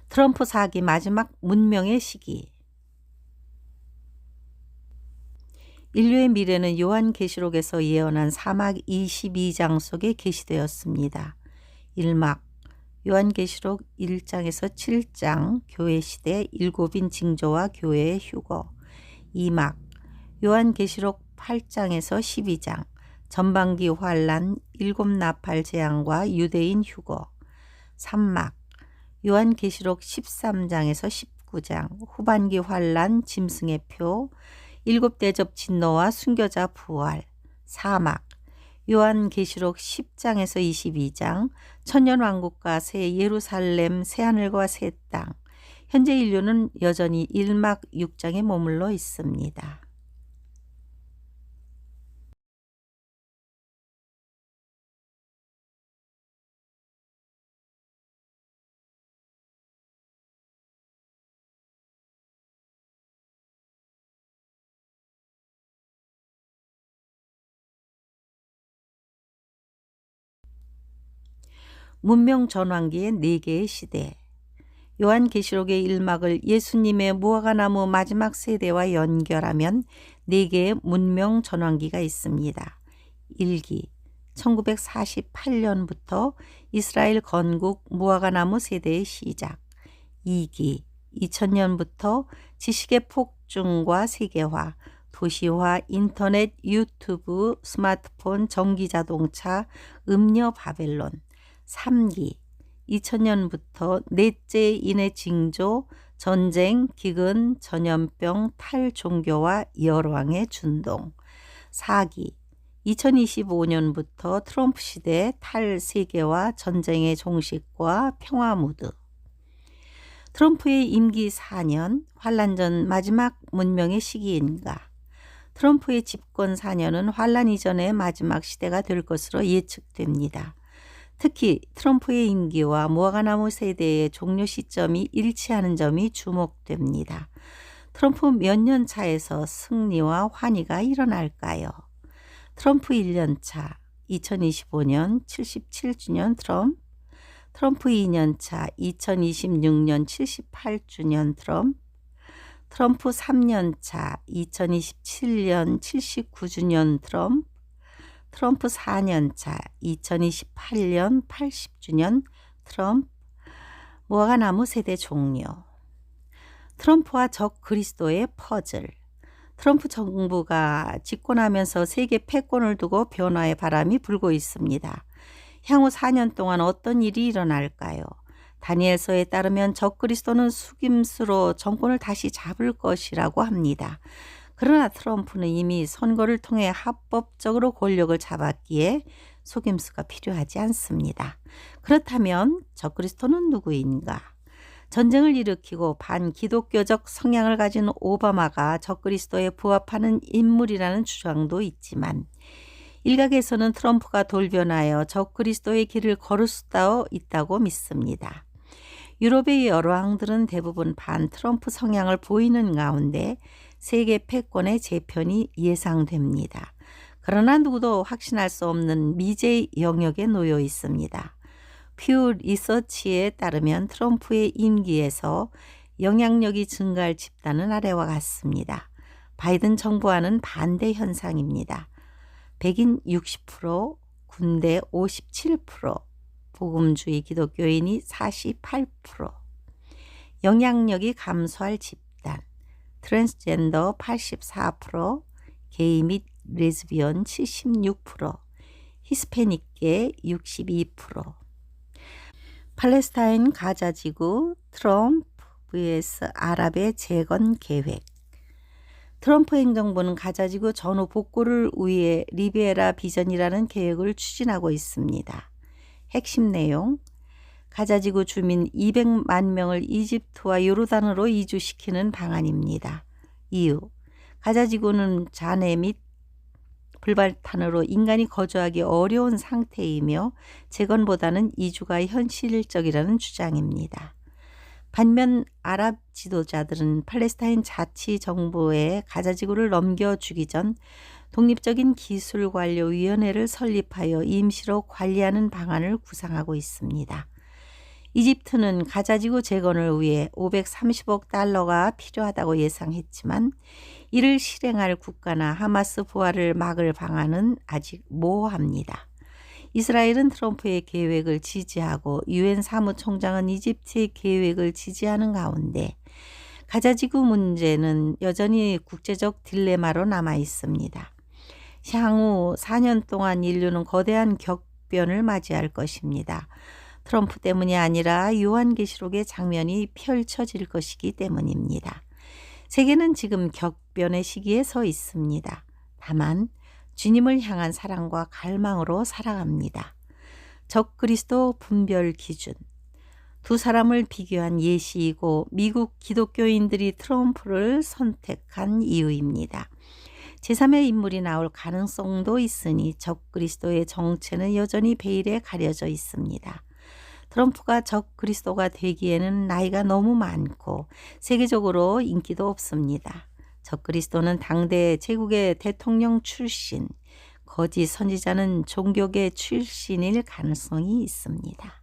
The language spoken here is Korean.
트럼프 4기 마지막 문명의 시기. 인류의 미래는 요한계시록에서 예언한 사막 22장 속에 게시되었습니다. 1막 요한계시록 1장에서 7장 교회 시대 7인 징조와 교회의 휴거. 2막 요한계시록 8장에서 12장 전반기 환란 7 나팔 재앙과 유대인 휴거. 3막 요한계시록 13장에서 19장 후반기 환란 짐승의 표 7대접 진노와 순교자 부활. 4막 요한계시록 10장에서 22장 천년왕국과 새 예루살렘 새하늘과 새 땅. 현재 인류는 여전히 1막 6장에 머물러 있습니다. 문명 전환기의 4개의 시대. 요한계시록의 1막을 예수님의 무화과나무 마지막 세대와 연결하면 4개의 문명 전환기가 있습니다. 1기 1948년부터 이스라엘 건국 무화과나무 세대의 시작. 2기 2000년부터 지식의 폭증과 세계화, 도시화, 인터넷, 유튜브, 스마트폰, 전기자동차, 음료 바벨론. 3기 2000년부터 넷째 인의 징조, 전쟁, 기근, 전염병, 탈종교와 열왕의 준동. 4기 2025년부터 트럼프 시대 탈세계와 전쟁의 종식과 평화 무드. 트럼프의 임기 4년, 환란 전 마지막 문명의 시기인가? 트럼프의 집권 4년은 환란 이전의 마지막 시대가 될 것으로 예측됩니다. 특히 트럼프의 임기와 무화과나무 세대의 종료 시점이 일치하는 점이 주목됩니다. 트럼프 몇 년 차에서 승리와 환희가 일어날까요? 트럼프 1년 차 2025년 77주년 트럼프 2년 차 2026년 78주년 트럼프 3년 차 2027년 79주년 트럼프 4년 차 2028년 80주년 무화과나무 세대 종료. 트럼프와 적 그리스도의 퍼즐. 트럼프 정부가 집권하면서 세계 패권을 두고 변화의 바람이 불고 있습니다. 향후 4년 동안 어떤 일이 일어날까요? 다니엘서에 따르면 적 그리스도는 속임수로 정권을 다시 잡을 것이라고 합니다. 그러나 트럼프는 이미 선거를 통해 합법적으로 권력을 잡았기에 속임수가 필요하지 않습니다. 그렇다면 적 그리스도는 누구인가? 전쟁을 일으키고 반기독교적 성향을 가진 오바마가 적 그리스도에 부합하는 인물이라는 주장도 있지만 일각에서는 트럼프가 돌변하여 적 그리스도의 길을 걸을 수도 있다고 믿습니다. 유럽의 여러 왕들은 대부분 반 트럼프 성향을 보이는 가운데 세계 패권의 재편이 예상됩니다. 그러나 누구도 확신할 수 없는 미제 영역에 놓여 있습니다. 퓨 리서치에 따르면 트럼프의 임기에서 영향력이 증가할 집단은 아래와 같습니다. 바이든 정부와는 반대 현상입니다. 백인 60%, 군대 57%, 복음주의 기독교인이 48%, 영향력이 감소할 집단, 트랜스젠더 84%, 게이 및 레즈비언 76%, 히스패닉계 62%. 팔레스타인 가자지구 트럼프 vs 아랍의 재건 계획. 트럼프 행정부는 가자지구 전후 복구를 위해 리베라 비전이라는 계획을 추진하고 있습니다. 핵심 내용, 가자지구 주민 200만 명을 이집트와 요르단으로 이주시키는 방안입니다. 이유, 가자지구는 잔해 및 불발탄으로 인간이 거주하기 어려운 상태이며 재건보다는 이주가 현실적이라는 주장입니다. 반면 아랍 지도자들은 팔레스타인 자치정부에 가자지구를 넘겨주기 전 독립적인 기술관리위원회를 설립하여 임시로 관리하는 방안을 구상하고 있습니다. 이집트는 가자지구 재건을 위해 530억 달러가 필요하다고 예상했지만 이를 실행할 국가나 하마스 부활을 막을 방안은 아직 모호합니다. 이스라엘은 트럼프의 계획을 지지하고 유엔 사무총장은 이집트의 계획을 지지하는 가운데 가자지구 문제는 여전히 국제적 딜레마로 남아 있습니다. 향후 4년 동안 인류는 거대한 격변을 맞이할 것입니다. 트럼프 때문이 아니라 요한계시록의 장면이 펼쳐질 것이기 때문입니다. 세계는 지금 격변의 시기에 서 있습니다. 다만 주님을 향한 사랑과 갈망으로 살아갑니다. 적그리스도 분별 기준. 두 사람을 비교한 예시이고 미국 기독교인들이 트럼프를 선택한 이유입니다. 제3의 인물이 나올 가능성도 있으니 적그리스도의 정체는 여전히 베일에 가려져 있습니다. 트럼프가 적그리스도가 되기에는 나이가 너무 많고 세계적으로 인기도 없습니다. 적그리스도는 당대 제국의 대통령 출신, 거짓 선지자는 종교계 출신일 가능성이 있습니다.